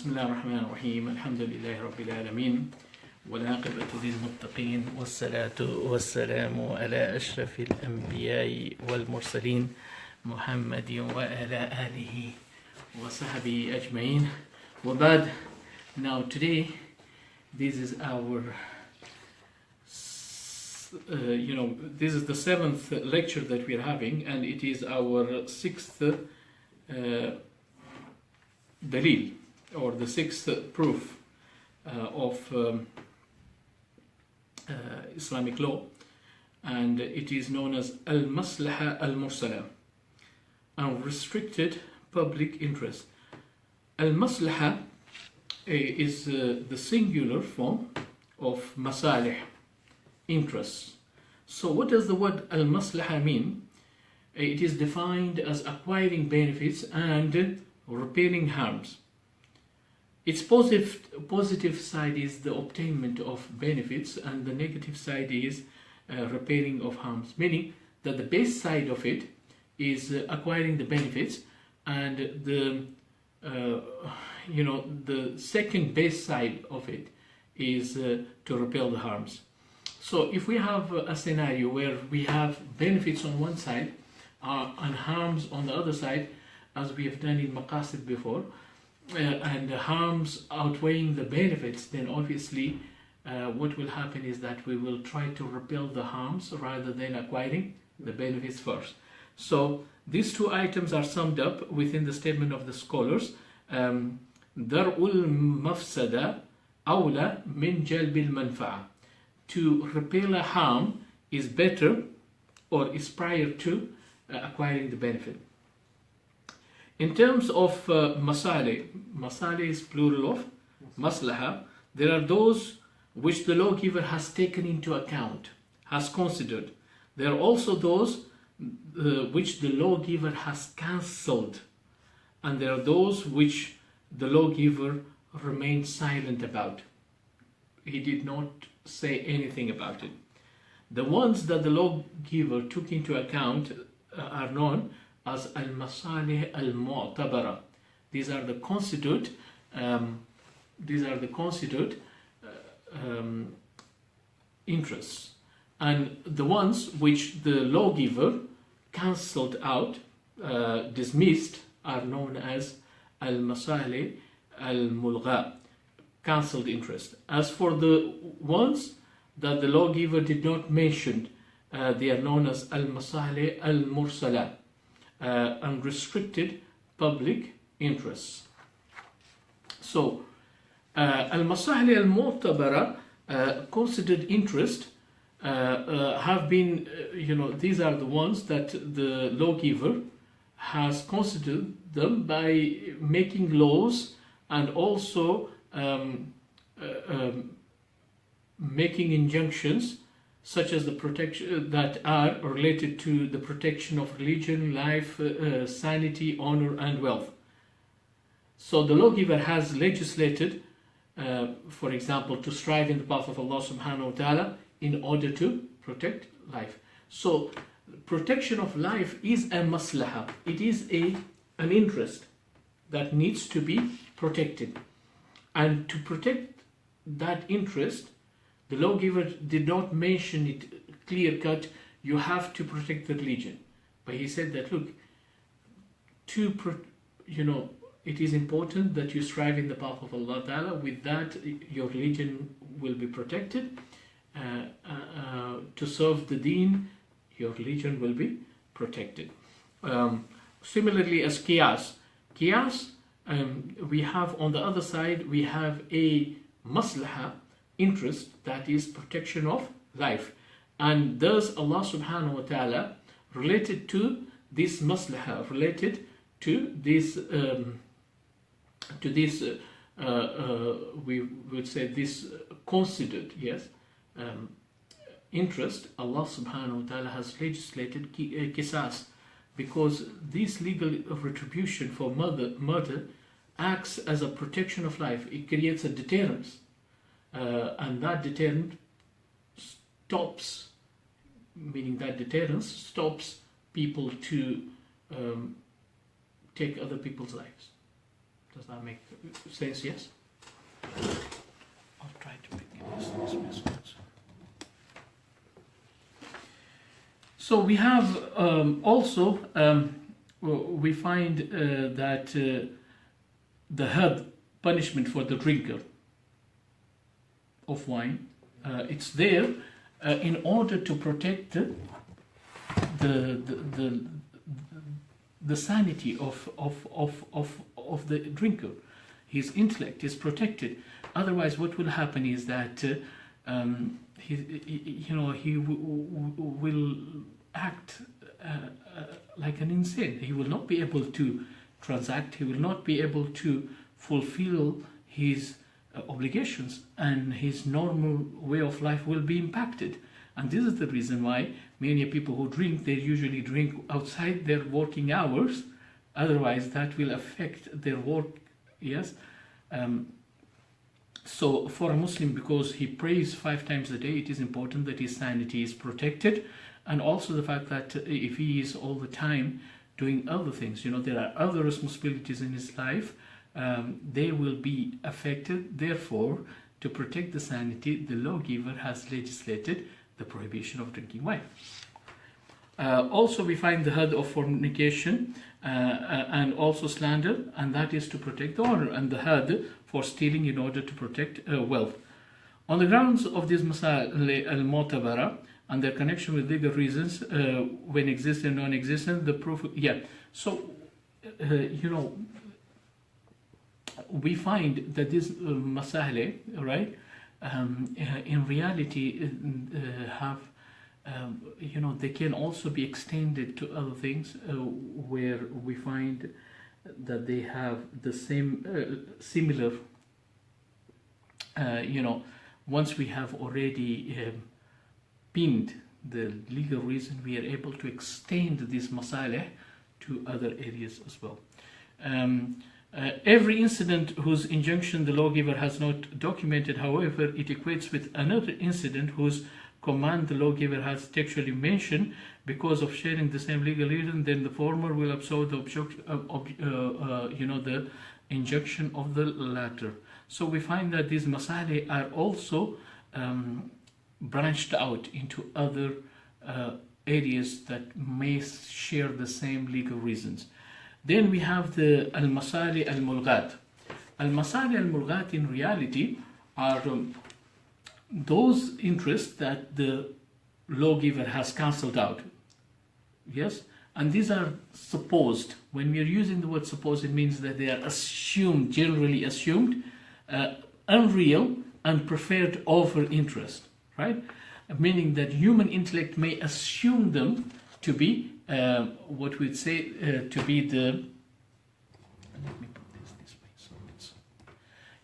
بسم الله الرحمن الرحيم الحمد لله رب العالمين والعاقبة للمتقين والصلاة والسلام على أشرف الأنبياء والمرسلين محمد وعلى آله وصحبه أجمعين وبعد. Now today this is our this is the 7th lecture that we are having, and it is our 6th dalil, or the 6th proof of Islamic law, and it is known as al-Masālih al-Mursalah, unrestricted public interest. Al-Masālih is the singular form of Masālih, interests. So what does the word al-Masālih mean? It is defined as acquiring benefits and repairing harms. Its positive side is the obtainment of benefits, and the negative side is repairing of harms, meaning that the base side of it is acquiring the benefits, and the the second base side of it is to repel the harms. So if we have a scenario where we have benefits on one side and harms on the other side, as we have done in Maqasid before, and the harms outweighing the benefits, then obviously what will happen is that we will try to repel the harms rather than acquiring the benefits first. So these two items are summed up within the statement of the scholars: Dar'ul mafsada awla min jalbil manfa'a. To repel a harm is better, or is prior to acquiring the benefit. In terms of Masālih, Masālih is plural of Maslaha. There are those which the lawgiver has taken into account, has considered. There are also those which the lawgiver has cancelled, and there are those which the lawgiver remained silent about. He did not say anything about it. The ones that the lawgiver took into account are known as Al-Masālih al-Mu'tabara. These are the considered interests, and the ones which the lawgiver cancelled out, dismissed, are known as Al-Masālih al-Mulgha, cancelled interest. As for the ones that the lawgiver did not mention, they are known as Al-Masālih al-Mursalah, unrestricted public interests. So Al-Masālih al-Mu'tabara, considered interest, have been, these are the ones that the lawgiver has considered them by making laws, and also making injunctions such as the protection that are related to the protection of religion, life, sanity, honor, and wealth. So the lawgiver has legislated, for example, to strive in the path of Allah subhanahu wa ta'ala in order to protect life. So protection of life is a maslaha. It is an interest that needs to be protected. And to protect that interest, the lawgiver did not mention it clear-cut, you have to protect the religion. But he said that, look, it is important that you strive in the path of Allah Ta'ala. With that, your religion will be protected. To serve the deen, your religion will be protected. Similarly as Qiyas. Qiyas, we have on the other side, we have a maslaha, interest, that is protection of life. And thus Allah subhanahu wa ta'ala related to this maslaha, related to this we would say this considered, interest, Allah subhanahu wa ta'ala has legislated qisas, because this legal retribution for murder acts as a protection of life. It creates a deterrence, and that deterrent stops, meaning that deterrence stops people to take other people's lives. Does that make sense? Yes? I'll try to pick this message. So we have also, we find that the had punishment for the drinker of wine, it's there in order to protect the sanity of the drinker. His intellect is protected. Otherwise, what will happen is that he will act like an insane. He will not be able to transact. He will not be able to fulfill his obligations, and his normal way of life will be impacted. And this is the reason why many people who drink, they usually drink outside their working hours. Otherwise, that will affect their work. Yes. So for a Muslim, because he prays 5 times a day, it is important that his sanity is protected, and also the fact that if he is all the time doing other things, there are other responsibilities in his life, they will be affected. Therefore, to protect the sanity, the lawgiver has legislated the prohibition of drinking wine. Also, we find the had of fornication and also slander, and that is to protect the honor, and the had for stealing in order to protect wealth. On the grounds of this Masālih al-Mu'tabara and their connection with legal reasons, when existent and non-existent, the proof. So, we find that this Masālih, right, in reality have. They can also be extended to other things where we find that they have the same similar. Once we have already pinned the legal reason, we are able to extend this Masālih to other areas as well. Every incident whose injunction the lawgiver has not documented, however, it equates with another incident whose command the lawgiver has textually mentioned because of sharing the same legal reason, then the former will absorb the injunction of the latter. So we find that these Masālih are also branched out into other areas that may share the same legal reasons. Then we have the Al-Masālih al-Mulghat. Al-Masālih al-Mulghat in reality are those interests that the lawgiver has cancelled out. Yes? And these are supposed. When we are using the word supposed, it means that they are assumed, generally assumed, unreal and preferred over interest. Right? Meaning that human intellect may assume them to be what we'd say to be the. Let me put this way so it's.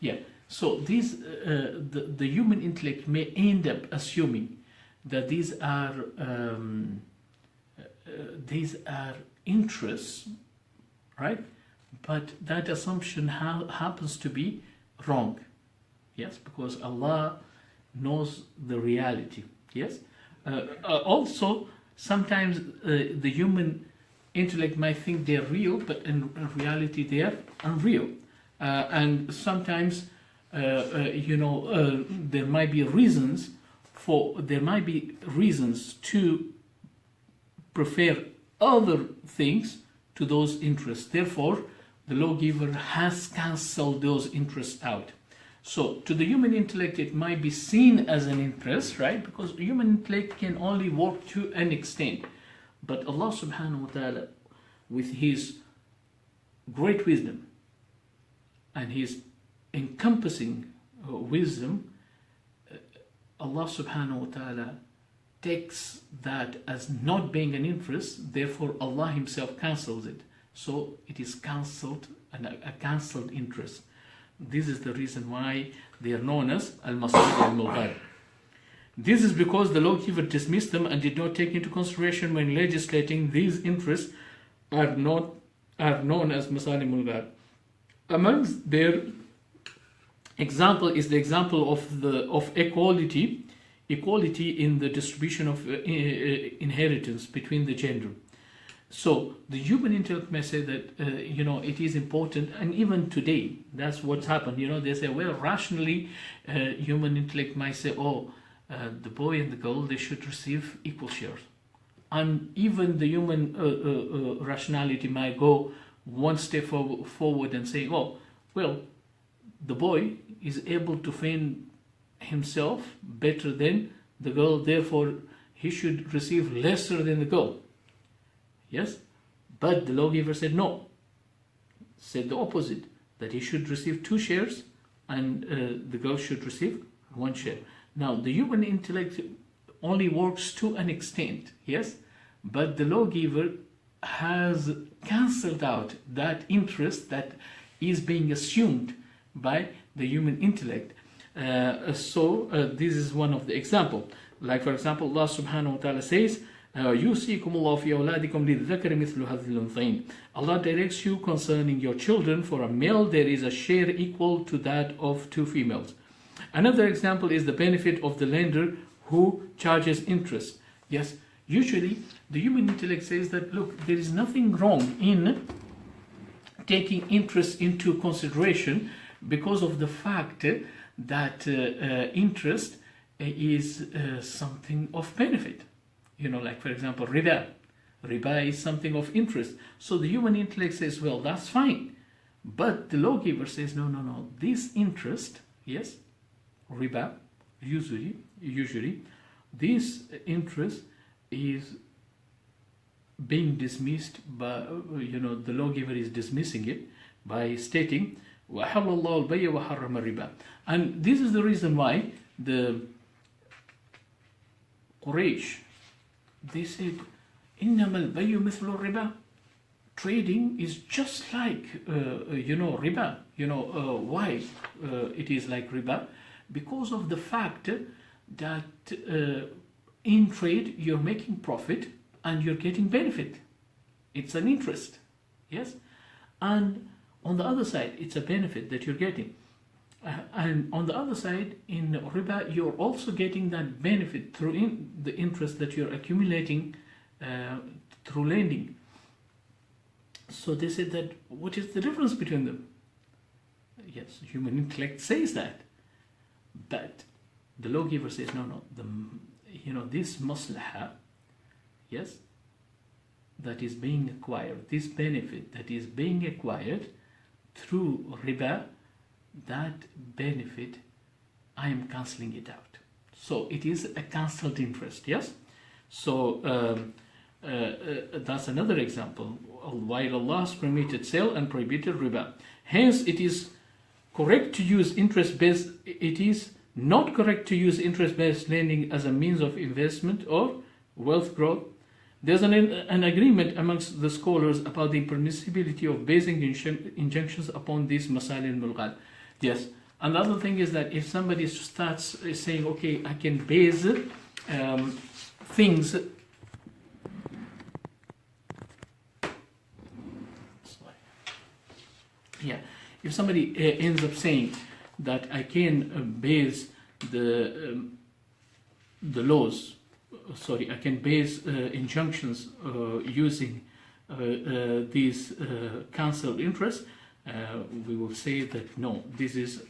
Yeah. So these, the human intellect may end up assuming that these are interests, right? But that assumption happens to be wrong. Yes, because Allah knows the reality. Yes. Also, sometimes the human intellect might think they're real, but in reality they are unreal, and sometimes. There might be reasons to prefer other things to those interests. Therefore, the lawgiver has cancelled those interests out. So, to the human intellect, it might be seen as an interest, right? Because human intellect can only work to an extent. But Allah subhanahu wa ta'ala, with His great wisdom and His encompassing wisdom, Allah subhanahu wa ta'ala takes that as not being an interest, therefore Allah Himself cancels it. So it is cancelled, a cancelled interest. This is the reason why they are known as Al-Masālih al-Mulghat. This is because the lawgiver dismissed them and did not take into consideration when legislating. These interests are known as Masālih al-Mulghat. Amongst their example is the example of equality in the distribution of inheritance between the gender. So the human intellect may say that it is important, and even today that's what's happened. They say, well, rationally, human intellect might say, oh, the boy and the girl, they should receive equal shares, and even the human rationality might go one step forward and say, oh, well, the boy is able to fend himself better than the girl, therefore he should receive lesser than the girl. Yes, but the lawgiver said no, said the opposite, that he should receive 2 shares and the girl should receive 1 share. Now the human intellect only works to an extent, yes, but the lawgiver has cancelled out that interest that is being assumed by the human intellect. So this is one of the example. Like for example, Allah subhanahu wa ta'ala says, يُوصِيكُمُ اللَّهُ فِي أَوْلَادِكُمْ لِلذَّكَرِ مِثْلُ هَذِّ الْأُنثَيَيْنِ. Allah directs you concerning your children. For a male there is a share equal to that of 2 females. Another example is the benefit of the lender who charges interest. Yes, usually the human intellect says that, look, there is nothing wrong in taking interest into consideration because of the fact that interest is something of benefit. Like for example, riba. Riba is something of interest. So the human intellect says, well, that's fine. But the lawgiver says, no. This interest, yes, riba, usually, this interest is being dismissed by, the lawgiver is dismissing it by stating, وَحَلَّ اللَّهُ الْبَيَّ وَحَرَّمَ الرِّبَا. And this is the reason why the Quraysh, they said, إِنَّمَا الْبَيُّ مِثْلُ الرِّبَا. Trading is just like, riba. Why it is like riba? Because of the fact that in trade you're making profit and you're getting benefit. It's an interest, yes? And on the other side, it's a benefit that you're getting. And on the other side, in riba, you're also getting that benefit through the interest that you're accumulating through lending. So they said that, what is the difference between them? Yes, human intellect says that. But the lawgiver says, no, this maslaha, yes, that is being acquired, this benefit that is being acquired through riba, that benefit, I am cancelling it out. So it is a cancelled interest, yes? So that's another example. While Allah has permitted sale and prohibited riba. Hence, it is correct to use interest-based, it is not correct to use interest-based lending as a means of investment or wealth growth. There's an agreement amongst the scholars about the permissibility of basing injunctions upon these Masālih al-Mulghal. Yes, another thing is that if somebody starts saying, okay, I can base things. Yeah, if somebody ends up saying that I can base the laws, I can base injunctions using these cancelled interests, we will say that no, this is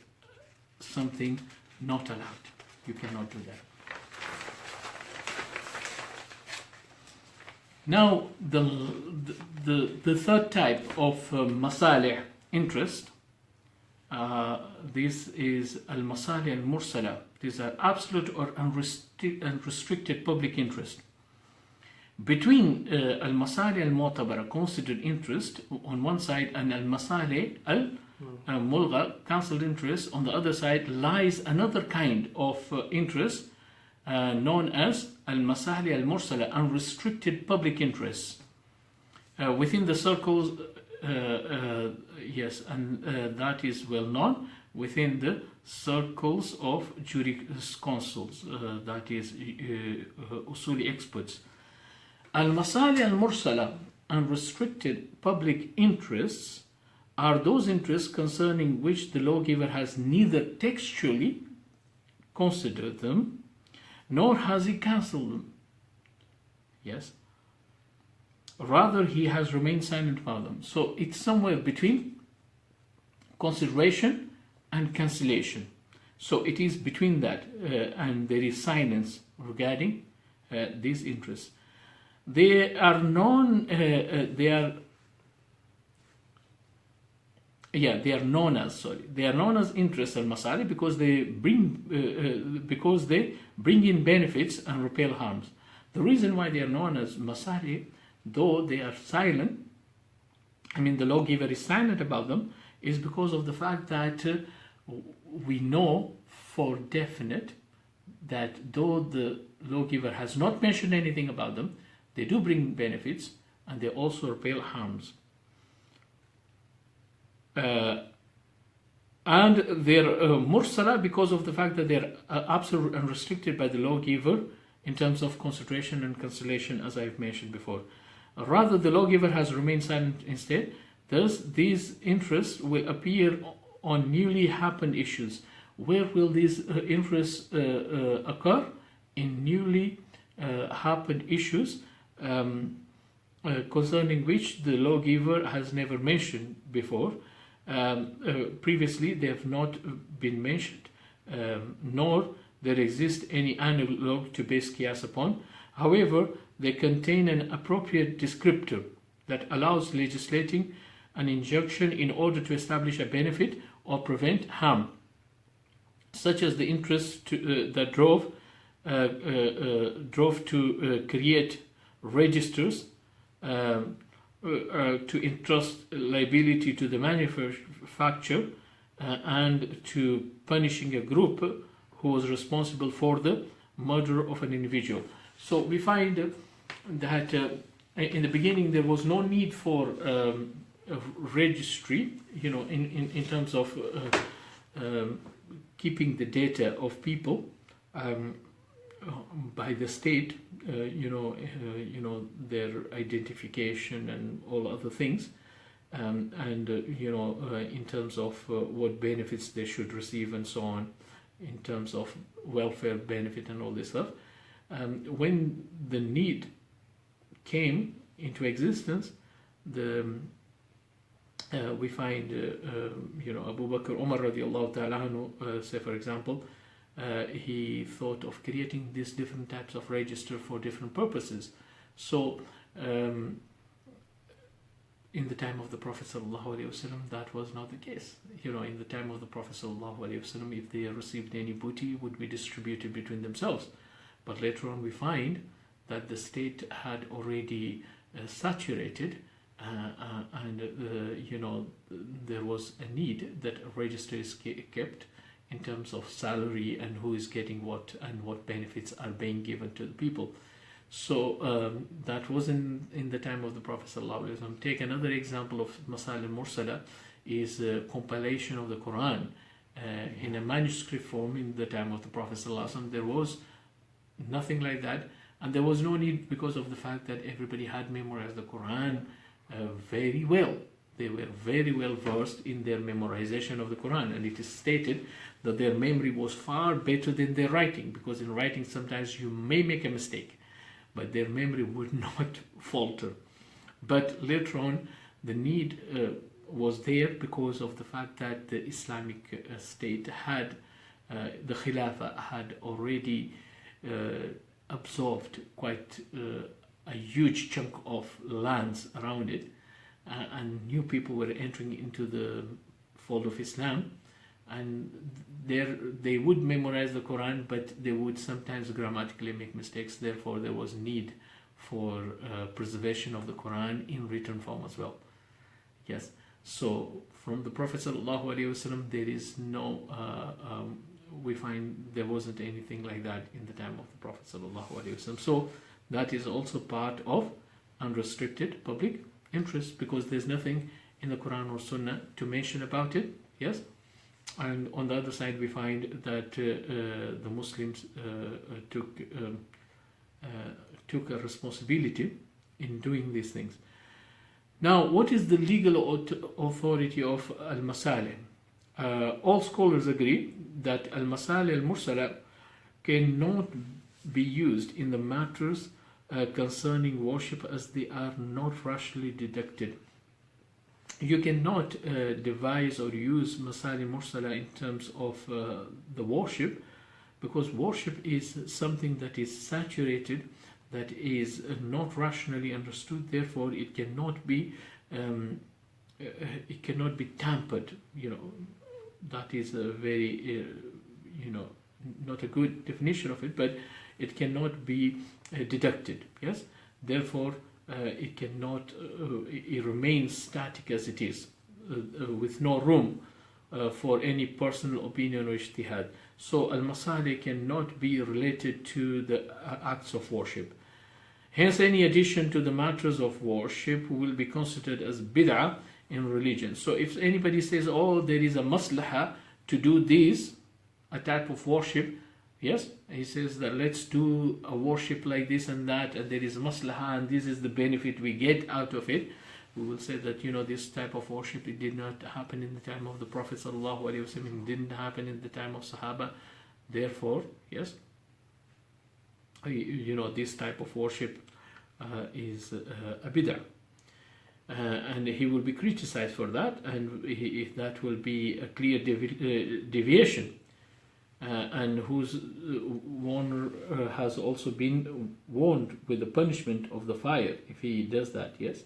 something not allowed. You cannot do that. Now, the third type of Masālih interest, this is Al-Masālih al-Mursalah. These are absolute or unrestricted public interest. Between Al-Masālih al-Mu'tabara, considered interest on one side, and Al-Masālih al-Mulgha, cancelled interest on the other side, lies another kind of interest known as Al-Masālih al-Mursalah, unrestricted public interest. Within the circles, yes, and that is well known within the circles of jurisconsulates, that is usuli experts. Al-Masālih al-Mursalah, unrestricted public interests, are those interests concerning which the lawgiver has neither textually considered them, nor has he cancelled them. Yes. Rather, he has remained silent about them. So it's somewhere between consideration and cancellation. So it is between that, and there is silence regarding these interests. They are known. They are known as interests al-Masālih because they bring in benefits and repel harms. The reason why they are known as Masālih, though they are silent, the lawgiver is silent about them, is because of the fact that we know for definite that though the lawgiver has not mentioned anything about them, they do bring benefits and they also repel harms. And they're Mursalah because of the fact that they're absolutely unrestricted by the lawgiver in terms of concentration and cancellation, as I've mentioned before. Rather, the lawgiver has remained silent instead. Thus, these interests will appear on newly happened issues. Where will these interests occur? In newly happened issues concerning which the lawgiver has never mentioned before. Previously, they have not been mentioned, nor there exists any analog to base qiyas upon. However, they contain an appropriate descriptor that allows legislating an injunction in order to establish a benefit or prevent harm, such as the interest that drove to create registers to entrust liability to the manufacturer and to punishing a group who was responsible for the murder of an individual. So we find that in the beginning there was no need for registry, in terms of keeping the data of people by the state, their identification and all other things, in terms of what benefits they should receive and so on, in terms of welfare benefit and all this stuff. When the need came into existence, we find Abu Bakr Umar radiallahu ta'ala anhu, say for example, he thought of creating these different types of register for different purposes. So in the time of the Prophet ﷺ, that was not the case. In the time of the Prophet ﷺ, if they received any booty, it would be distributed between themselves. But later on we find that the state had already saturated and there was a need that a register is kept in terms of salary and who is getting what and what benefits are being given to the people. So that was in the time of the Prophet ﷺ. Take another example of Masālih al-Mursalah is compilation of the Quran in a manuscript form in the time of the Prophet ﷺ. There was nothing like that, and there was no need because of the fact that everybody had memorized the Quran very well. They were very well versed in their memorization of the Quran, and it is stated that their memory was far better than their writing, because in writing sometimes you may make a mistake, but their memory would not falter. But later on, the need was there because of the fact that the Islamic state had, the Khilafah had already absorbed quite a huge chunk of lands around it, and new people were entering into the fold of Islam, and they would memorize the Quran, but they would sometimes grammatically make mistakes. Therefore, there was need for preservation of the Quran in written form as well. Yes. So from the Prophet ﷺ, there is no. We find there wasn't anything like that in the time of the Prophet ﷺ. So that is also part of unrestricted public interest, because there's nothing in the Quran or Sunnah to mention about it. Yes. And on the other side, we find that the Muslims took a responsibility in doing these things. Now, what is the legal authority of Al-Masālih? All scholars agree that Al-Masālih al-Mursalah cannot be used in the matters concerning worship as they are not rationally deducted. You cannot devise or use Masālih Mursala in terms of the worship, because worship is something that is saturated, that is not rationally understood. Therefore, it cannot be tampered. That is a very not a good definition of it, but it cannot be deducted. Yes, therefore it cannot. It remains static as it is, with no room for any personal opinion or ijtihad. So al-Masālih cannot be related to the acts of worship. Hence, any addition to the matters of worship will be considered as bid'ah in religion. So if anybody says, oh, there is a maslaha to do this, a type of worship, yes, he says that let's do a worship like this and that, and there is maslaha, and this is the benefit we get out of it. We will say that, this type of worship, it did not happen in the time of the Prophet sallallahu alaihi wasallam, it didn't happen in the time of Sahaba. Therefore, yes, this type of worship is a bid'ah. And he will be criticized for that, and that will be a clear deviation. And whose warner has also been warned with the punishment of the fire if he does that. Yes,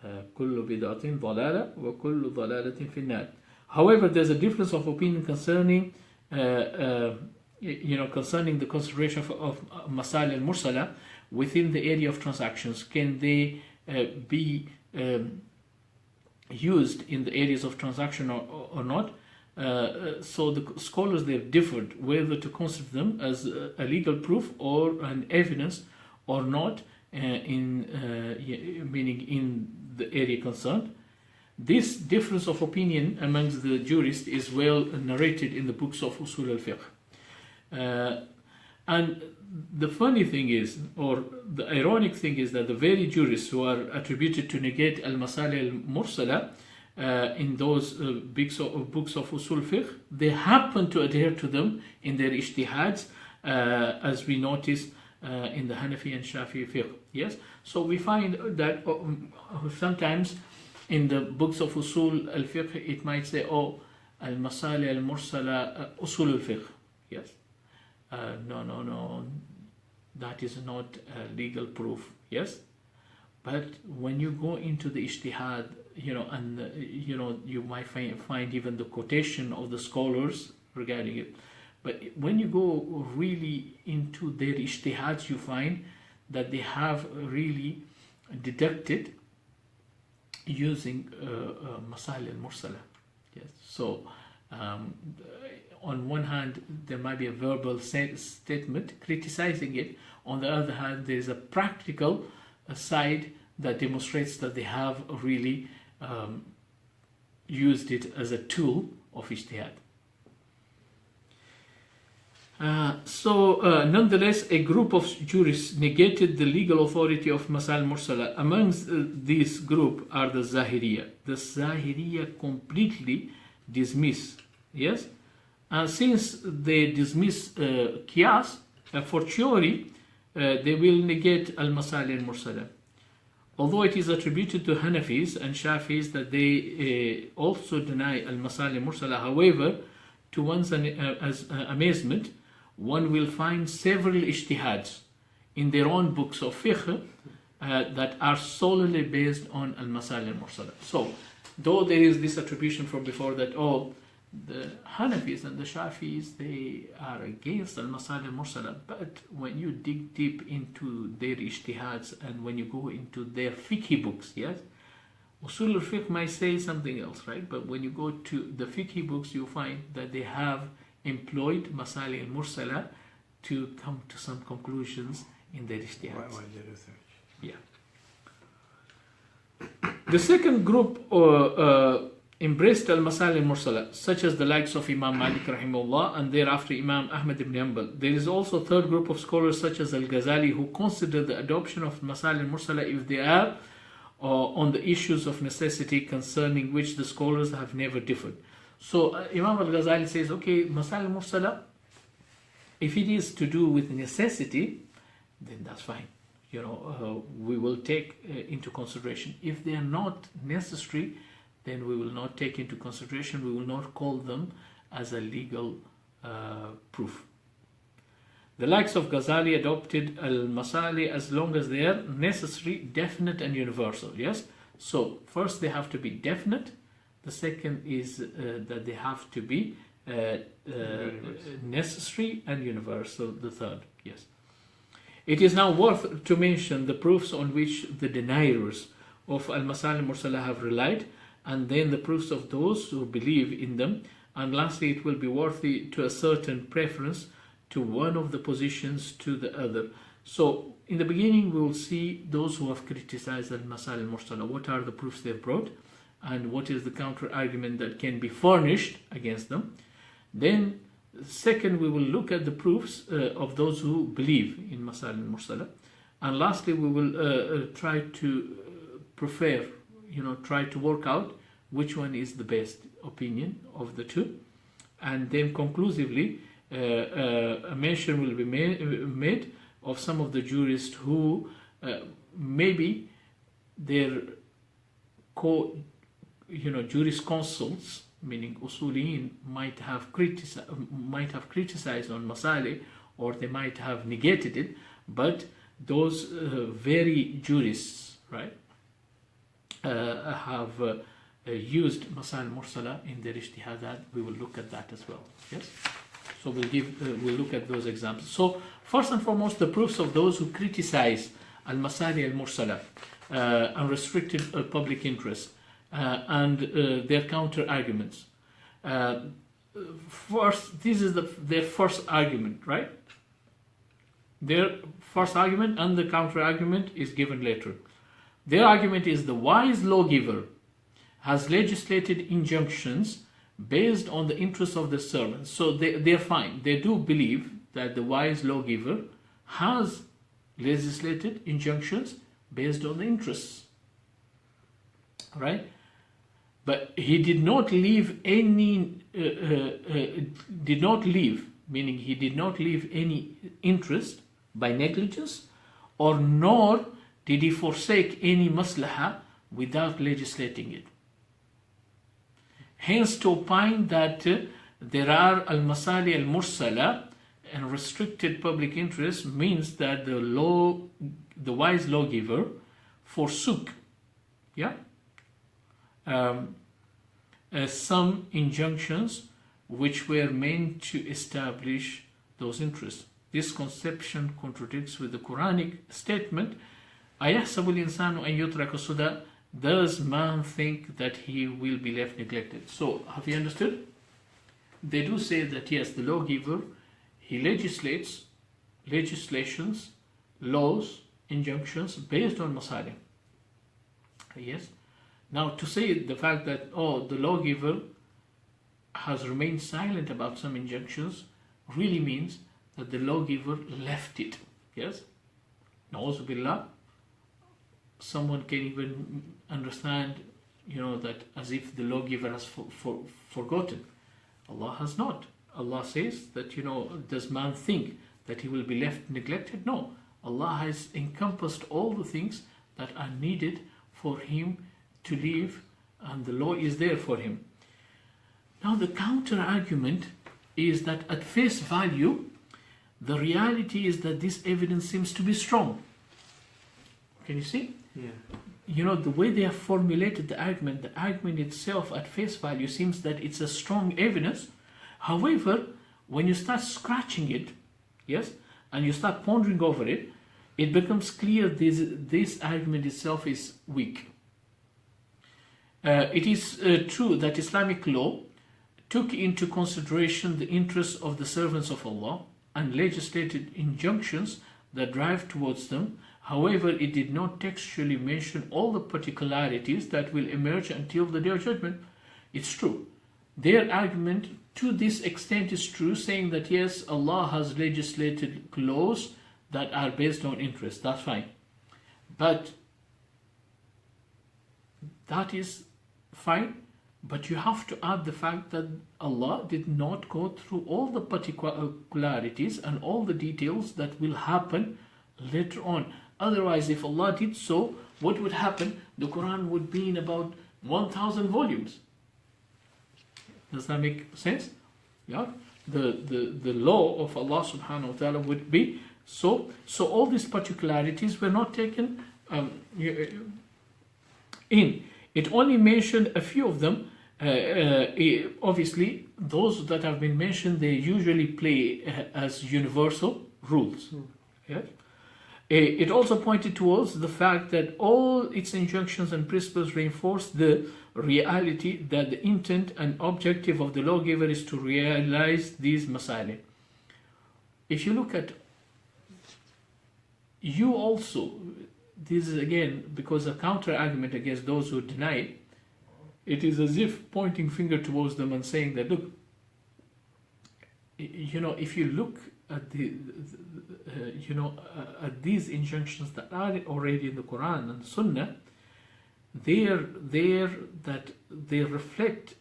كل بدعة ضلالة وكل ضلالة في النار. However, there's a difference of opinion concerning concerning the consideration of Masālih al-Mursalah within the area of transactions. Can they be used in the areas of transaction or not? So the scholars, they've differed whether to consider them as a legal proof or an evidence or not, meaning in the area concerned. This difference of opinion amongst the jurists is well narrated in the books of Usul al-Fiqh. And the funny thing is, or the ironic thing is, that the very jurists who are attributed to negate al-Masālih al-Mursalah in those books of Usul Fiqh, they happen to adhere to them in their ijtihads, as we notice in the Hanafi and Shafi'i fiqh. Yes, so we find that sometimes in the books of Usul al-Fiqh it might say, oh, al-Masālih al-Mursalah Usul al-Fiqh. Yes, no, that is not legal proof. Yes, but when you go into the ijtihad, you might find even the quotation of the scholars regarding it. But when you go really into their ijtihads, you find that they have really deducted using Masālih al-Mursalah. Yes. So on one hand, there might be a verbal statement criticizing it. On the other hand, there is a practical side that demonstrates that they have really used it as a tool of ijtihad. Nonetheless, a group of jurists negated the legal authority of Masālih al-Mursalah. Amongst this group are the Zahiriyya. The Zahiriyya completely dismiss, yes? And since they dismiss Qiyas, fortiori, they will negate al-Masālih al-Mursalah. Although it is attributed to Hanafis and Shafis that they also deny al-Masālih al-Mursalah, however, to one's amazement, one will find several ijtihads in their own books of fiqh that are solely based on al-Masālih al-Mursalah. So, though there is this attribution from before that, the Hanafis and the Shafis, they are against al-Masālih al-Mursalah, but when you dig deep into their ijtihads and when you go into their fiqh books, yes, Usul al-Fiqh might say something else, right? But when you go to the fiqh books, you find that they have employed Masālih al-Mursalah to come to some conclusions in their ijtihads. Why the research? Yeah. The second group embraced al-Masālih al-Mursalah, such as the likes of Imam Malik rahimahullah and thereafter Imam Ahmad ibn Hanbal. There is also a third group of scholars such as Al-Ghazali who consider the adoption of Masālih al-Mursalah if they are on the issues of necessity concerning which the scholars have never differed. So Imam Al-Ghazali says, okay, Masālih al-Mursalah, if it is to do with necessity, then that's fine. we will take into consideration. If they are not necessary, then we will not take into consideration. We will not call them as a legal proof. The likes of Ghazali adopted al-Masālih as long as they are necessary, definite and universal. Yes? So first they have to be definite. The second is that they have to be necessary and universal. The third, yes. It is now worth to mention the proofs on which the deniers of al-Masālih al-Mursalah have relied, and then the proofs of those who believe in them. And lastly, it will be worthy to a certain preference to one of the positions to the other. So in the beginning we will see those who have criticized al-Masālih al-Mursalah. What are the proofs they've brought, and what is the counter argument that can be furnished against them. Then second, we will look at the proofs of those who believe in Masālih al-Mursalah. And lastly, we will try to try to work out which one is the best opinion of the two. And then conclusively, a mention will be made of some of the jurists who maybe their jurisconsults, meaning usuliyin, might have criticized on Masālih, or they might have negated it, but those very jurists, right, have used Masālih al-Mursalah in their ijtihadat. We will look at that as well. Yes. So we'll look at those examples. So first and foremost, the proofs of those who criticize al-Masālih al-Mursalah, unrestricted public interest, and their counter arguments. First, this is their first argument, right? Their first argument, and the counter argument is given later. Their argument is the wise lawgiver has legislated injunctions based on the interests of the servants. So they're fine. They do believe that the wise lawgiver has legislated injunctions based on the interests, right? But he did not leave any, meaning he did not leave any interest by negligence, or nor did he forsake any maslahah without legislating it. Hence, to opine that there are al-Masālih al-Mursalah and restricted public interest means that the wise lawgiver forsook, some injunctions which were meant to establish those interests. This conception contradicts with the Quranic statement, أَيَحْسَبُ الْإِنسَانُ أَن يُتْرَكَ سُدًى? Does man think that he will be left neglected? So, have you understood? They do say that yes, the lawgiver, he legislates legislations, laws, injunctions based on Masālih. Yes. Now, to say the fact that, the lawgiver has remained silent about some injunctions really means that the lawgiver left it. Yes? Na'udhu billah. Someone can even understand, that as if the lawgiver has forgotten. Allah has not. Allah says that, does man think that he will be left neglected? No. Allah has encompassed all the things that are needed for him to live, and the law is there for him. Now the counter argument is that at face value, the reality is that this evidence seems to be strong. Can you see? Yeah. The way they have formulated the argument itself at face value seems that it's a strong evidence. However, when you start scratching it, yes, and you start pondering over it, it becomes clear this argument itself is weak. It is true that Islamic law took into consideration the interests of the servants of Allah and legislated injunctions that drive towards them. However, it did not textually mention all the particularities that will emerge until the Day of Judgment. It's true. Their argument to this extent is true, saying that yes, Allah has legislated laws that are based on interest. That's fine. But that is fine. But you have to add the fact that Allah did not go through all the particularities and all the details that will happen later on. Otherwise, if Allah did so, what would happen? The Quran would be in about 1,000 volumes. Does that make sense? Yeah. The law of Allah subhanahu wa ta'ala would be so all these particularities were not taken in. It only mentioned a few of them. Obviously, those that have been mentioned, they usually play as universal rules. Yes? It also pointed towards the fact that all its injunctions and principles reinforce the reality that the intent and objective of the lawgiver is to realize these Masālih. If you look at you also, this is again because a counter argument against those who deny it, it is as if pointing finger towards them and saying that, look, if you look at at these injunctions that are already in the Quran and Sunnah, they reflect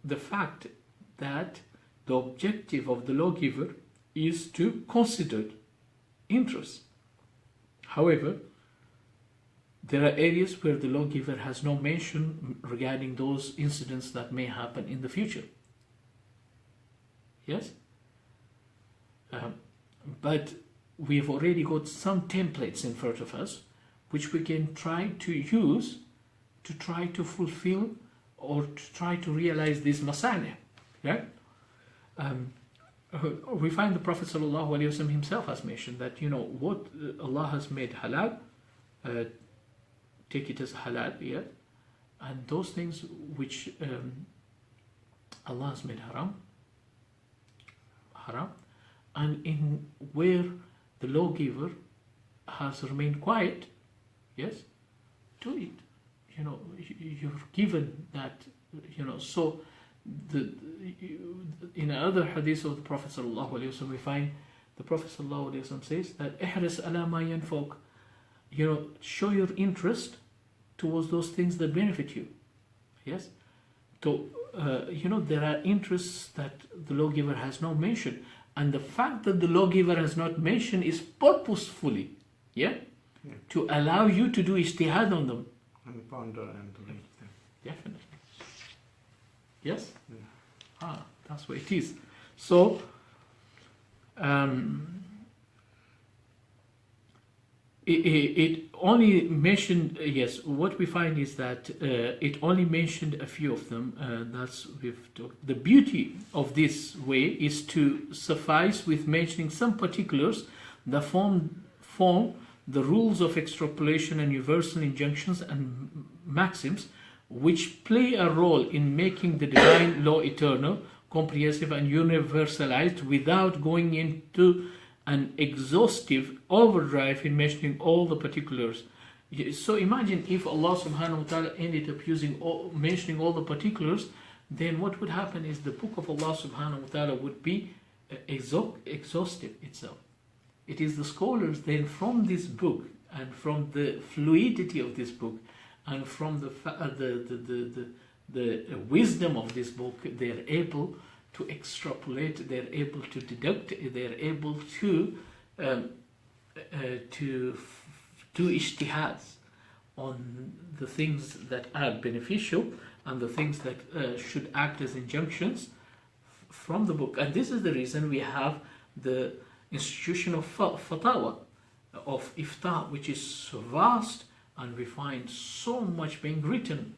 the fact that the objective of the lawgiver is to consider interests. However, there are areas where the lawgiver has no mention regarding those incidents that may happen in the future. Yes? But we've already got some templates in front of us which we can try to use to try to fulfill or to try to realize this Masālih. Yeah? We find the Prophet ﷺ himself has mentioned that, what Allah has made halal, take it as halal, yeah? And those things which Allah has made haram, and in where the lawgiver has remained quiet, yes, do it. You're given that, so in another hadith of the Prophet ﷺ, we find the Prophet ﷺ says that ihris ala ma yanfuk, show your interest towards those things that benefit you. Yes? So, there are interests that the lawgiver has not mentioned. And the fact that the lawgiver has not mentioned is purposefully, to allow you to do ijtihad on them. And ponder and read them. Definitely. Yes? Yeah. That's what it is. So, it only mentioned, what we find is that it only mentioned a few of them. We've talked. The beauty of this way is to suffice with mentioning some particulars that form the rules of extrapolation and universal injunctions and maxims which play a role in making the divine law eternal, comprehensive and universalized without going into an exhaustive overdrive in mentioning all the particulars. So imagine if Allah subhanahu wa ta'ala ended up mentioning all the particulars, then what would happen is the book of Allah subhanahu wa ta'ala would be exhaustive itself. It is the scholars then from this book and from the fluidity of this book and from the wisdom of this book, they are able to extrapolate, they're able to deduct, they're able to do ijtihads on the things that are beneficial and the things that should act as injunctions from the book. And this is the reason we have the institution of fatawa, of ifta, which is vast, and we find so much being written,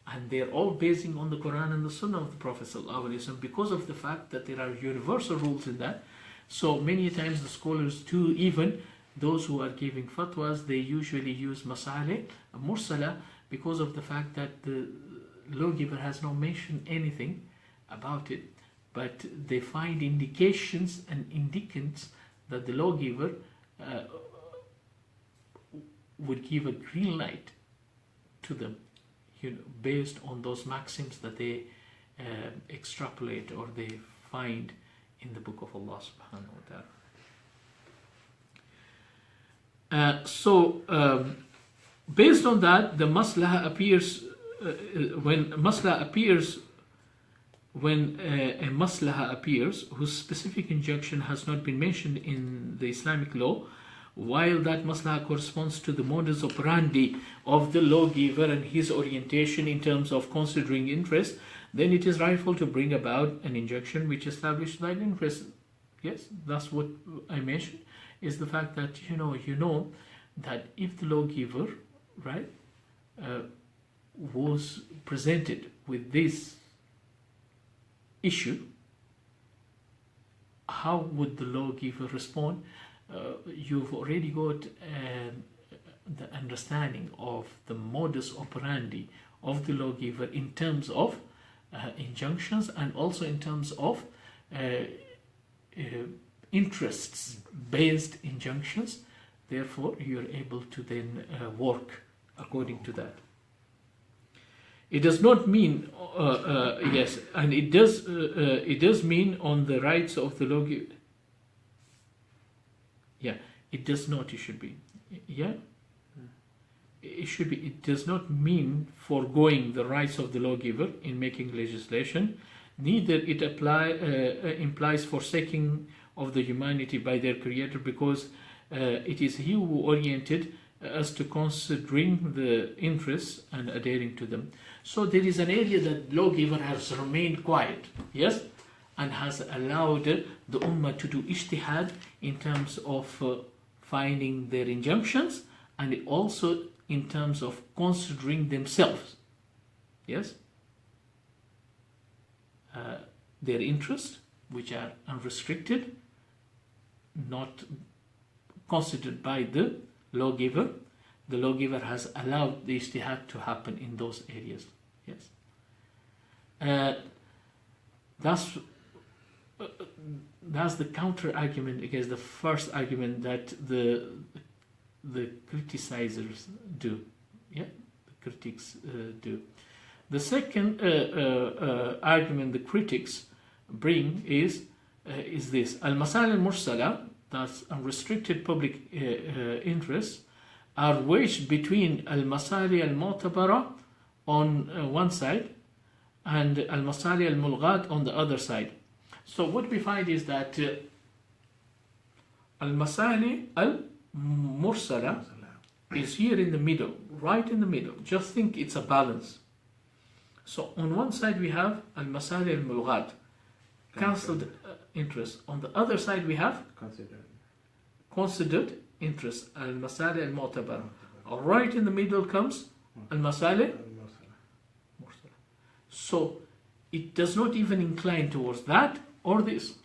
and they're all basing on the Quran and the Sunnah of the Prophet ﷺ because of the fact that there are universal rules in that. So many times the scholars too, even those who are giving fatwas, they usually use Masālih, al-Mursalah, because of the fact that the lawgiver has not mentioned anything about it, but they find indications and indicants that the lawgiver would give a green light to them, based on those maxims that they extrapolate or they find in the book of Allah subhanahu wa ta'ala. Based on that, the maslaha appears when a maslaha appears whose specific injunction has not been mentioned in the Islamic law, while that maslaha corresponds to the modus operandi of the lawgiver and his orientation in terms of considering interest, then it is rightful to bring about an injunction which establishes that interest. Yes, that's what I mentioned, is the fact that you know that if the lawgiver, right, was presented with this issue, how would the lawgiver respond? You've already got the understanding of the modus operandi of the lawgiver in terms of injunctions and also in terms of interests-based injunctions. Therefore, you're able to then work according to that. It does not mean yes, and it does mean on the rights of the lawgiver. Yeah, it does not. It should be. Yeah, it should be. It does not mean foregoing the rights of the lawgiver in making legislation. Neither it implies forsaking of the humanity by their creator, because it is he who oriented us to considering the interests and adhering to them. So there is an area that lawgiver has remained quiet, yes, and has allowed the ummah to do ijtihad in terms of finding their injunctions and also in terms of considering themselves, yes, their interests, which are unrestricted, not considered by the lawgiver. The lawgiver has allowed the ijtihad to happen in those areas. Yes, that's the counter argument against the first argument that the criticizers do. Yeah, the critics do. The second argument the critics bring is this: Al-Masālih al-Mursalah, that's unrestricted public interests, are wedged between Al-Masālih al-Mu'tabara on one side and Al-Masālih al-Mulghāt on the other side. So what we find is that Al-Masālih al-Mursalah is here in the middle, right in the middle. Just think it's a balance. So on one side we have Al-Masālih al-Mulghāt, cancelled interest. On the other side we have considered interest, Al-Masālih al-Mu'tabara. Right in the middle comes Al-Masālih. So it does not even incline towards that or this.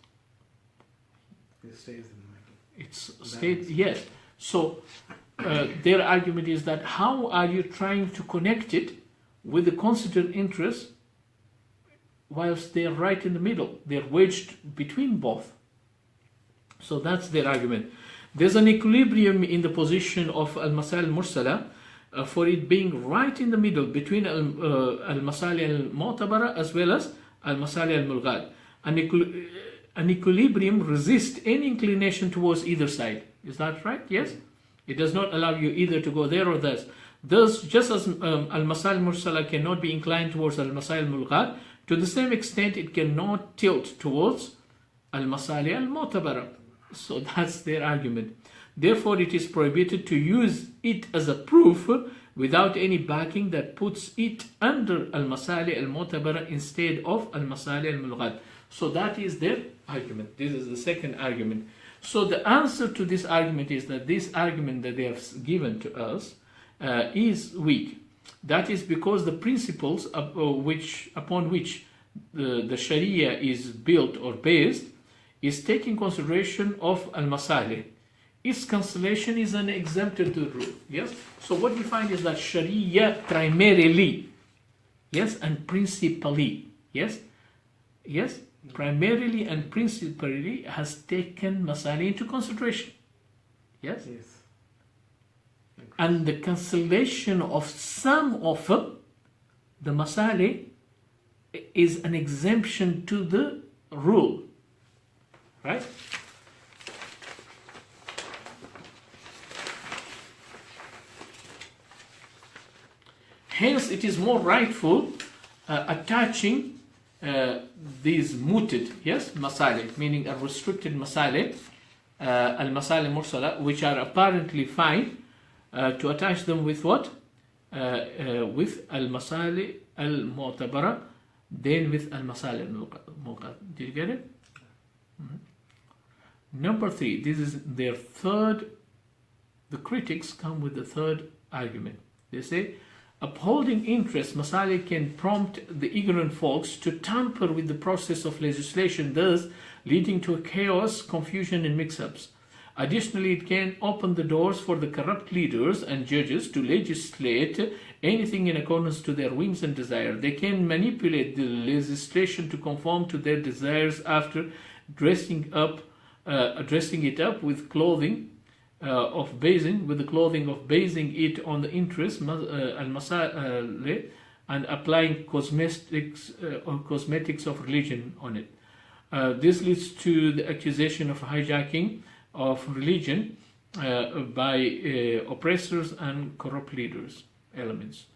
It stays in the middle. It's stayed, yes. So their argument is that how are you trying to connect it with the considered interest whilst they're right in the middle? They're wedged between both. So that's their argument. There's an equilibrium in the position of Al-Masālih al-Mursalah for it being right in the middle between Al-Masālih al-Mu'tabara as well as Al-Masālih al-Mulghāt. An equilibrium resists any inclination towards either side. Is that right? Yes? It does not allow you either to go there or this. Thus, just as Al-Masālih al-Mursalah cannot be inclined towards Al-Masālih al-Mulghāt, to the same extent it cannot tilt towards Al-Masālih al-Mu'tabara. So that's their argument. Therefore, it is prohibited to use it as a proof without any backing that puts it under Al-Masālih al-Mu'tabara instead of Al-Masālih al-Mulghāt. So that is their argument. This is the second argument. So the answer to this argument is that this argument that they have given to us is weak. That is because the principles upon which the Sharia is built or based is taking consideration of Al-Masālih. Its cancellation is an exempted rule. Yes. So what we find is that Sharia primarily, yes, and principally, yes, primarily and principally has taken Masālih into consideration. Yes. And the cancellation of some of the Masālih is an exemption to the rule. Right? Hence, it is more rightful attaching these mooted, yes, Masālih, meaning a restricted Masālih, al-Masālih al-Mursalah, which are apparently fine, to attach them with what? With al-Masālih al-Mu'tabara, then with al-Masālih al-Muqaddara. Did you get it? Number 3, this is their third. The critics come with the third argument. They say, upholding interest, Masālih can prompt the ignorant folks to tamper with the process of legislation, thus leading to chaos, confusion, and mix-ups. Additionally, it can open the doors for the corrupt leaders and judges to legislate anything in accordance to their whims and desires. They can manipulate the legislation to conform to their desires after dressing it up with clothing of basing it on the interest al-Masālih and applying cosmetics of religion on it. This leads to the accusation of hijacking of religion by oppressors and corrupt leaders elements.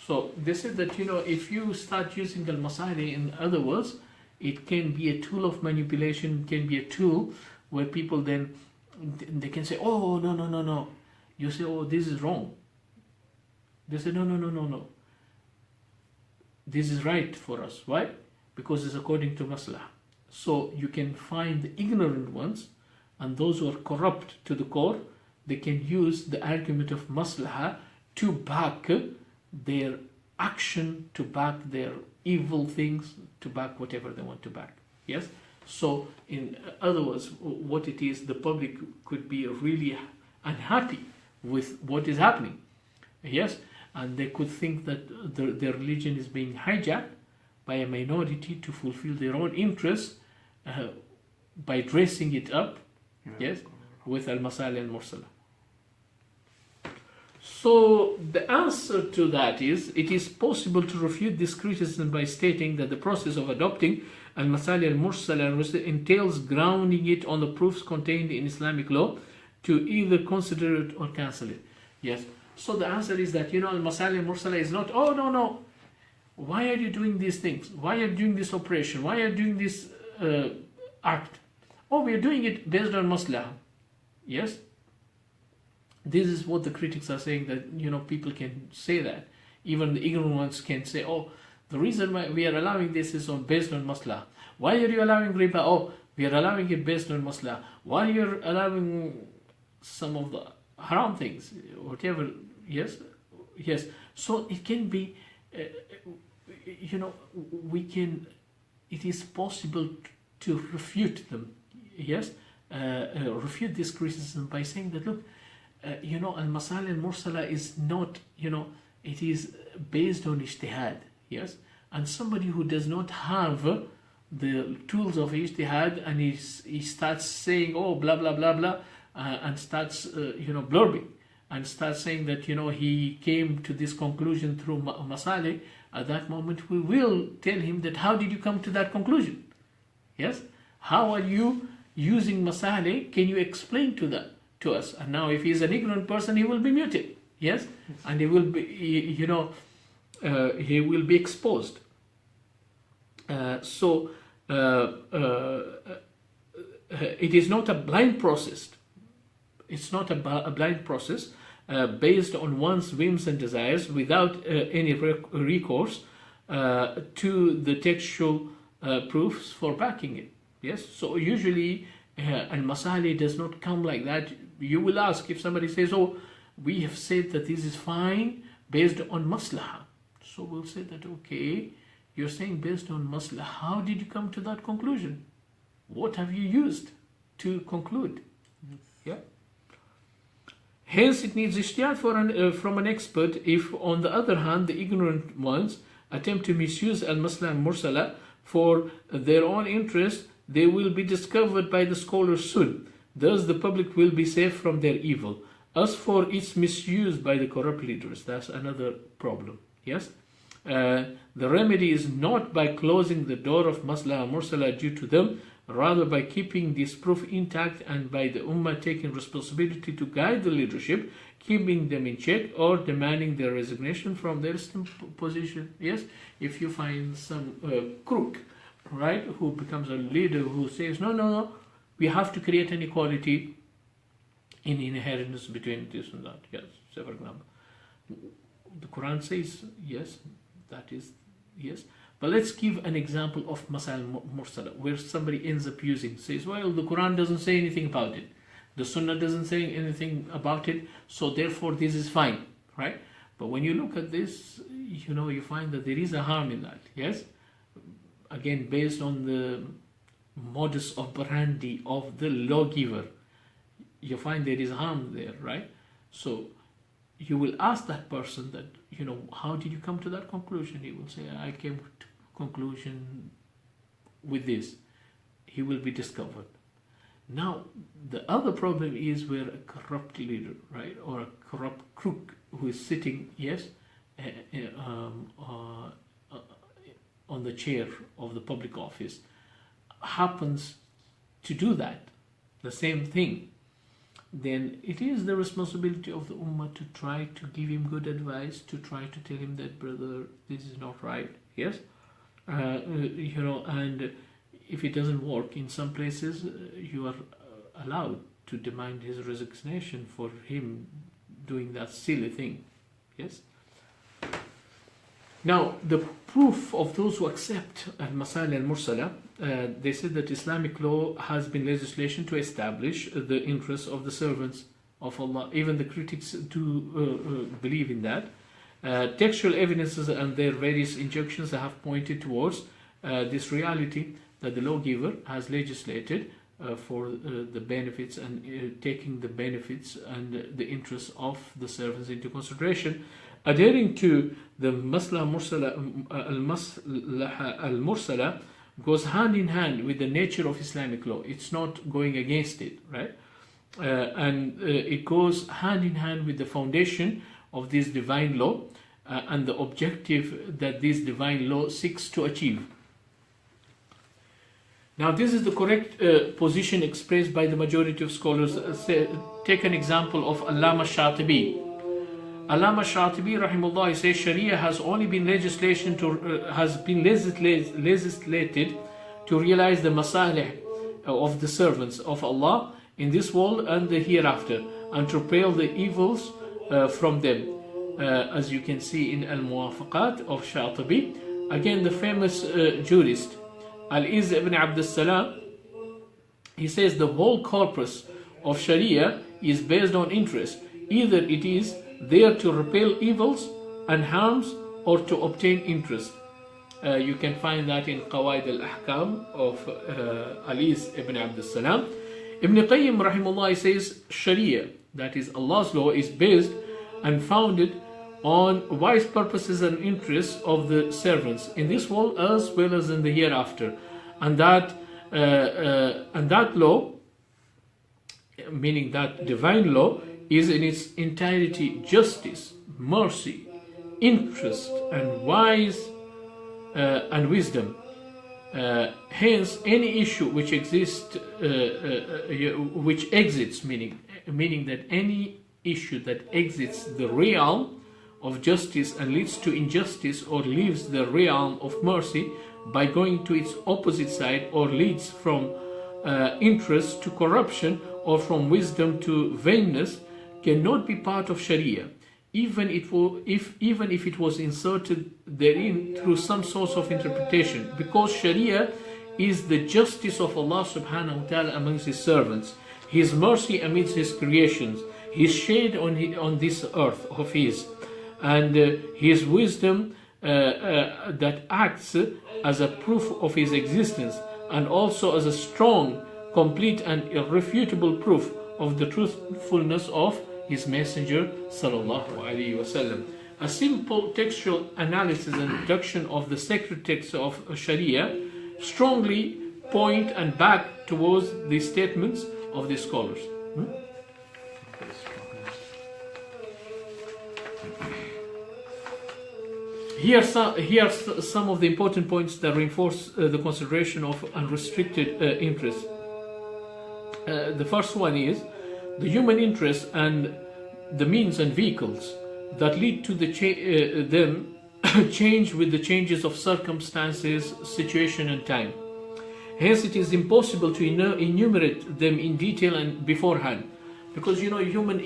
So they said that if you start using al-Masālih, in other words, it can be a tool of manipulation, can be a tool where people then they can say, oh no. You say, oh, this is wrong. They say, no. This is right for us. Why? Because it's according to Maslah. So you can find the ignorant ones and those who are corrupt to the core, they can use the argument of Maslahah to back their action, to back their evil things, to back whatever they want to back. Yes? So in other words, what it is, the public could be really unhappy with what is happening. Yes? And they could think that their religion is being hijacked by a minority to fulfill their own interests by dressing it up, yes, with al-Masālih al-Mursalah. So the answer to that is, it is possible to refute this criticism by stating that the process of adopting al-Masālih al-Mursalah entails grounding it on the proofs contained in Islamic law to either consider it or cancel it. Yes. So the answer is that, al-Masālih al-Mursalah is not, oh no, why are you doing these things? Why are you doing this operation? Why are you doing this act? Oh, we are doing it based on Maslahah. Yes. This is what the critics are saying, that people can say that. Even the ignorant ones can say, oh, the reason why we are allowing this is based on Maslahah. Why are you allowing riba? Oh, we are allowing it based on Maslahah. Why are you allowing some of the haram things, whatever? Yes. So it can be, it is possible to refute them. Yes, refute this criticism by saying that, look, al-Masālih al-Mursalah is not, it is based on ijtihad. Yes, and somebody who does not have the tools of ijtihad and he starts saying, oh, blah blah blah blah, and starts blurbing and starts saying that he came to this conclusion through Masālih. At that moment we will tell him that, how did you come to that conclusion? Yes, how are you using Masālih? Can you explain to us? And now if he is an ignorant person, he will be muted. Yes, and he will be he will be exposed. So it is not a blind process. It's not a blind process based on one's whims and desires without any recourse to the textual proofs for backing it. Yes, so usually al-Masālih does not come like that. You will ask if somebody says, oh, we have said that this is fine based on Maslahah. So we'll say that, okay, you're saying based on Maslahah, how did you come to that conclusion? What have you used to conclude? Yeah. Hence, it needs ijtihad from an expert if, on the other hand, the ignorant ones attempt to misuse al-Masālih al-Mursalah for their own interest. They will be discovered by the scholars soon. Thus, the public will be safe from their evil. As for its misuse by the corrupt leaders, that's another problem. Yes, the remedy is not by closing the door of Maslah al-Mursalah due to them, rather by keeping this proof intact and by the Ummah taking responsibility to guide the leadership, keeping them in check or demanding their resignation from their position. Yes, if you find some crook, right, who becomes a leader who says, no, we have to create an equality in inheritance between this and that. Yes, say for example, the Quran says yes, that is yes. But let's give an example of al-Mursalah, where somebody ends up says, well, the Quran doesn't say anything about it, the Sunnah doesn't say anything about it, so therefore this is fine, right? But when you look at this, you find that there is a harm in that. Yes, again, based on the modus operandi of the lawgiver, you find there is harm there, right? So you will ask that person that, how did you come to that conclusion? He will say, I came to conclusion with this. He will be discovered. Now, the other problem is where a corrupt leader, right, or a corrupt crook who is sitting, yes, on the chair of the public office, happens to do that, the same thing, then it is the responsibility of the Ummah to try to give him good advice, to try to tell him that, brother, this is not right, yes? And if it doesn't work, in some places you are allowed to demand his resignation for him doing that silly thing, yes? Now, the proof of those who accept Al-Masālih al-Mursalah, they said that Islamic law has been legislation to establish the interests of the servants of Allah. Even the critics do believe in that. Textual evidences and their various injunctions have pointed towards this reality that the lawgiver has legislated for the benefits and taking the benefits and the interests of the servants into consideration. Adhering to the al-Mursalah goes hand in hand with the nature of Islamic law. It's not going against it, right? And it goes hand in hand with the foundation of this divine law and the objective that this divine law seeks to achieve. Now, this is the correct position expressed by the majority of scholars. Take an example of Al-Masālih. Al-Masālih, rahimahullah, says Sharia has only been legislated to realize the Masālih of the servants of Allah in this world and the hereafter, and to repel the evils from them. As you can see in Al-Muwafaqat of Shātibi. Again, the famous jurist Al-Izz ibn Abd al-Salam, he says the whole corpus of Sharia is based on interest. Either it is there to repel evils and harms or to obtain interest. You can find that in Qawaid al-Ahkam of Al-Izz ibn Abd al-Salam. Ibn Qayyim rahimahullah says Sharia, that is Allah's law, is based and founded on wise purposes and interests of the servants in this world as well as in the hereafter, and that law, meaning that divine law, is in its entirety justice, mercy, interest, and wise and wisdom. Hence, any issue which exists, which exits, meaning that any issue that exits the realm of justice and leads to injustice, or leaves the realm of mercy by going to its opposite side, or leads from interest to corruption, or from wisdom to vainness, cannot be part of Sharia, even if it was inserted therein through some source of interpretation, because Sharia is the justice of Allah subhanahu wa ta'ala amongst His servants, His mercy amidst His creations, His shade on this earth of His, and His wisdom that acts as a proof of His existence, and also as a strong, complete and irrefutable proof of the truthfulness of His Messenger sallallahu alaihi wasallam. A simple textual analysis and deduction of the sacred texts of Sharia strongly point and back towards the statements of the scholars. Here are some of the important points that reinforce the consideration of unrestricted interest. The first one is the human interest and the means and vehicles that lead to them change with the changes of circumstances, situation and time. Hence, it is impossible to enumerate them in detail and beforehand, because human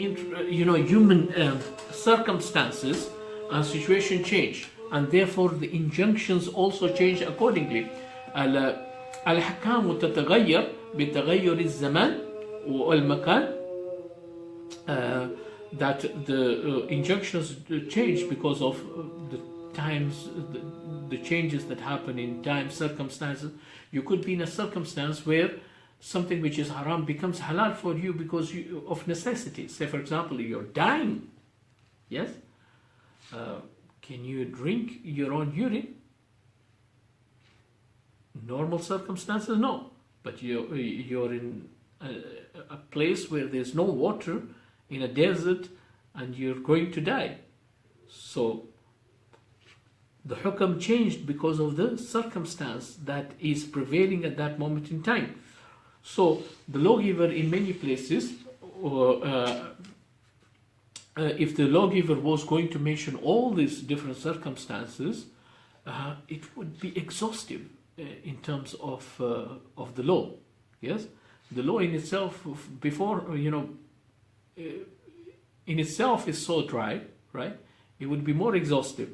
circumstances and situation change, and therefore the injunctions also change accordingly. الأحكام تتغير بتغير الزمان والمكان. That the injunctions change because of the times, the changes that happen in time, circumstances. You could be in a circumstance where something which is haram becomes halal for you because of necessity. Say, for example, you're dying. Yes? Can you drink your own urine? Normal circumstances, no. But you're in a place where there's no water, in a desert, and you're going to die. So the hukam changed because of the circumstance that is prevailing at that moment in time. So the lawgiver in many places, if the lawgiver was going to mention all these different circumstances, it would be exhaustive in terms of the law. Yes, the law in itself, in itself is so dry, right? It would be more exhaustive.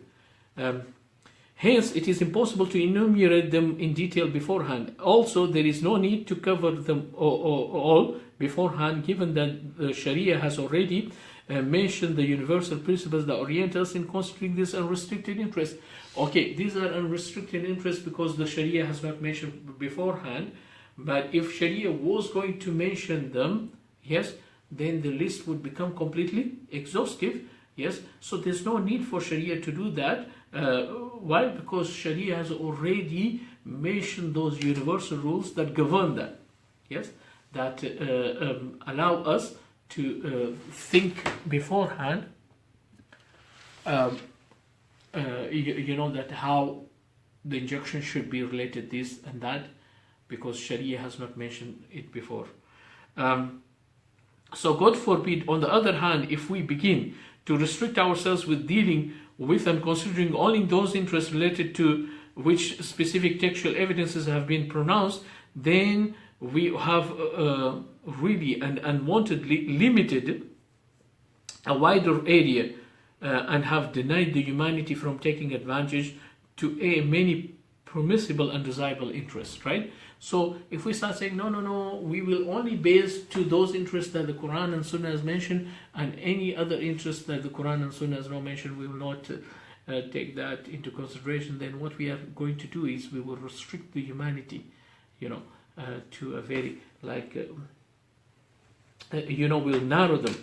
Hence, it is impossible to enumerate them in detail beforehand. Also, there is no need to cover them all beforehand, given that the Sharia has already mentioned the universal principles that orient us in considering this unrestricted interest. Okay, these are unrestricted interests because the Sharia has not mentioned beforehand. But if Sharia was going to mention them, yes, then the list would become completely exhaustive. Yes, so there's no need for Sharia to do that. Why? Because Sharia has already mentioned those universal rules that govern that. Yes, that allow us to think beforehand. That how the injunction should be related this and that, because Sharia has not mentioned it before. So God forbid, on the other hand, if we begin to restrict ourselves with dealing with and considering only those interests related to which specific textual evidences have been pronounced, then we have really and unwantedly limited a wider area and have denied the humanity from taking advantage to many permissible and desirable interests, right? So if we start saying, no, we will only base to those interests that the Quran and Sunnah has mentioned, and any other interest that the Quran and Sunnah has not mentioned, we will not take that into consideration, then what we are going to do is we will restrict the humanity, to a very, we'll narrow them,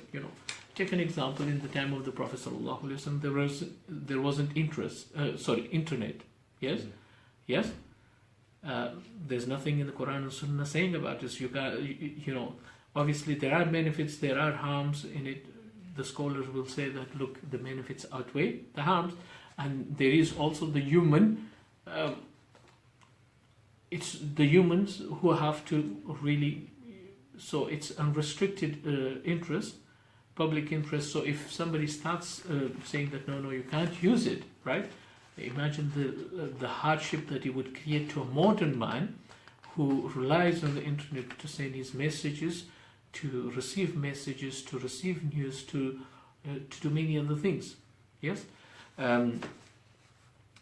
Take an example, in the time of the Prophet ﷺ, there wasn't internet, yes? Mm-hmm. Yes? There's nothing in the Quran and Sunnah saying about this. Obviously there are benefits, there are harms in it. The scholars will say that, look, the benefits outweigh the harms, and there is also the human. It's the humans who have to really. So it's unrestricted interest, public interest. So if somebody starts saying that no, you can't use it, right? Imagine the hardship that it would create to a modern man who relies on the internet to send his messages, to receive messages, to receive news, to do many other things. Yes?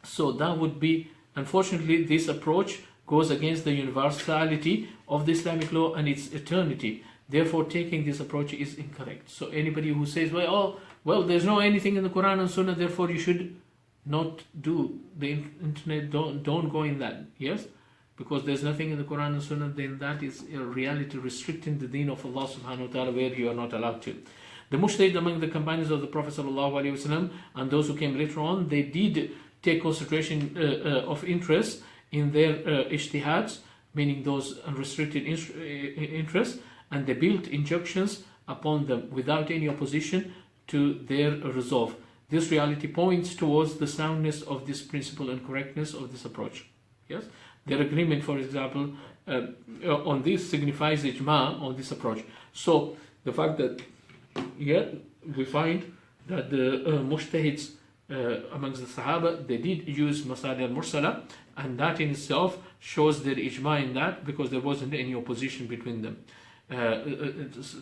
So that would be, unfortunately, this approach goes against the universality of the Islamic law and its eternity. Therefore, taking this approach is incorrect. So anybody who says, well, there's no anything in the Quran and Sunnah, therefore you should not do the internet, don't go in that, yes, because there's nothing in the Quran and Sunnah, then that is a reality restricting the deen of Allah subhanahu wa ta'ala, where you are not allowed to. The mujtahid among the companions of the Prophet sallallahu alaihi wasallam and those who came later on, they did take consideration of interest in their ijtihads, meaning those unrestricted interests, and they built injunctions upon them without any opposition to their resolve. This reality points towards the soundness of this principle and correctness of this approach. Yes, their agreement, for example, on this signifies ijma on this approach. So the fact that we find that the mujtahids amongst the Sahaba, they did use Masālih al-Mursalah, and that in itself shows their ijma in that, because there wasn't any opposition between them.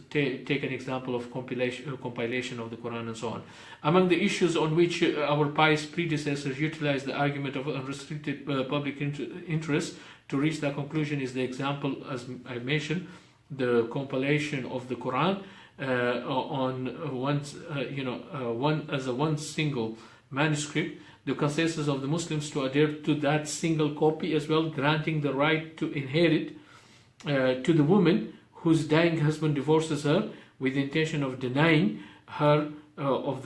Take an example of compilation of the Quran and so on. Among the issues on which our pious predecessors utilized the argument of unrestricted public interest to reach that conclusion is the example, as I mentioned, the compilation of the Quran on one single manuscript, the consensus of the Muslims to adhere to that single copy as well, granting the right to inherit to the woman whose dying husband divorces her with the intention of denying her of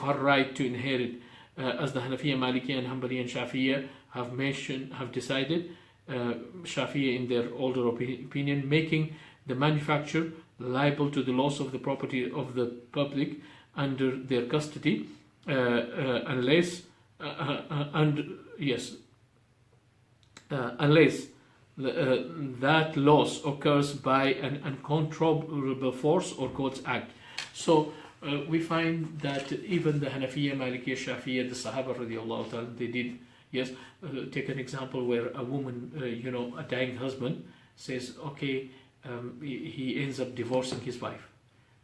her right to inherit, as the Hanafiya, Maliki, and Hanbali and Shafi'iyya have decided. Shafi'iyya in their older opinion, making the manufacturer liable to the loss of the property of the public under their custody, unless that loss occurs by an uncontrollable force or court's act. So we find that even the Hanafiya, Malikiya, Shafi'iyya, the Sahaba radiallahu ta'ala, they did, take an example where a woman, a dying husband says, okay, he ends up divorcing his wife.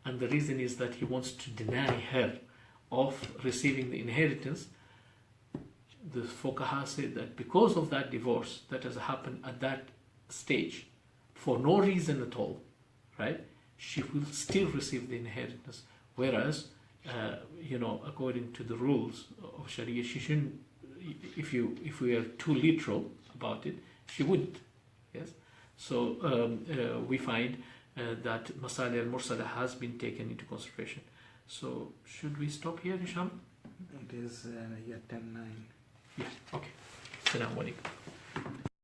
And the reason is that he wants to deny her of receiving the inheritance. The Fuqaha said that because of that divorce that has happened at that stage, for no reason at all, right, she will still receive the inheritance. Whereas, according to the rules of Sharia, she shouldn't, if we are too literal about it, she wouldn't. Yes. So we find that Masālih al-Mursalah has been taken into consideration. So should we stop here, Hisham? It is 10:09. Yeah. Okay. Assalamu alaikum.